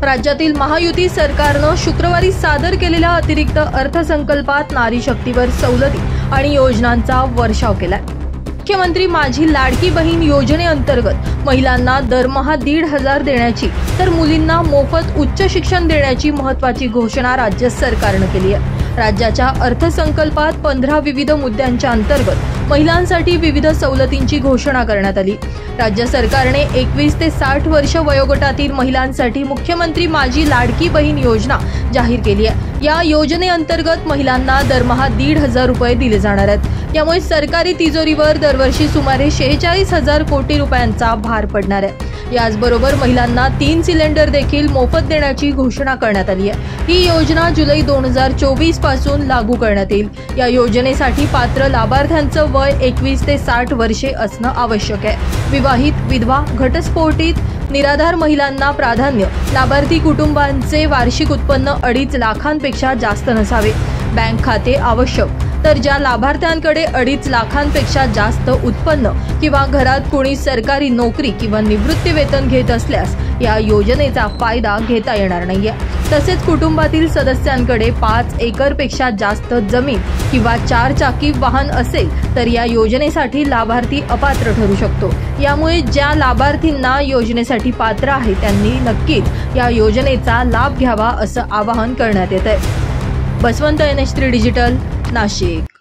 राज्यातील महायुती सरकारनं शुक्रवारी सादर केलेल्या अतिरिक्त अर्थसंकल्पात नारी शक्तीवर सवलती आणि योजनांचा वर्षाव केलाय। मुख्यमंत्री माझी लाडकी बहीण योजनेअंतर्गत महिलांना दरमहा 1,500 देण्याची तर मुलींना मोफत उच्च शिक्षण देण्याची महत्त्वाची घोषणा राज्य सरकारनं केली आहे। राज्याच्या अर्थसंकल्पात 15 विविध मुद्द्यांच्या अंतर्गत महिलांसाठी विविध सवलतींची घोषणा करण्यात आली। राज्य सरकारने 21 ते 60 वर्ष वयोगटातील महिलांसाठी मुख्यमंत्री माझी लाडकी बहीण योजना जाहीर केली आहे। या योजनेअंतर्गत महिलांना दरमहा 1,500 रुपये दिले जाणार आहेत। यामुळे सरकारी तिजोरीवर दरवर्षी सुमारे 46,000 कोटी रुपयांचा भार पडणार आहे। याचबरोबर महिलांना 3 सिलेंडर देखील मोफत देण्याची घोषणा करण्यात आली आहे। ही योजना जुलै 2024 पासून लागू करण्यात येईल। या योजनेसाठी पात्र लाभार्थ्यांचं वय 21 ते 60 वर्षे असणं आवश्यक आहे। विवाहित, विधवा, घटस्फोटित निराधार महिलांना प्राधान्य। लाभार्थी कुटुंबांचे वार्षिक उत्पन्न 2.5 लाखांपेक्षा जास्त नसावे। बँक खाते आवश्यक। तर ज्या लाभार्थ्यांकडे 2.5 लाखांपेक्षा जास्त उत्पन्न किंवा घरात कोणी सरकारी नोकरी किंवा निवृत्ती वेतन घेत असल्यास या योजनेचा फायदा घेता येणार नाहीये। तसेच कुटुंबातील सदस्यांकडे 5 एकरपेक्षा जास्त जमीन किंवा 4 चाकी वाहन असेल तर या योजनेसाठी लाभार्थी अपात्र ठरू शकतो। यामुळे ज्या लाभार्थींना योजनेसाठी पात्र आहे त्यांनी नक्कीच या योजनेचा लाभ घ्यावा असं आवाहन करण्यात येत आहे। Baswant NH3 digital, Nashik.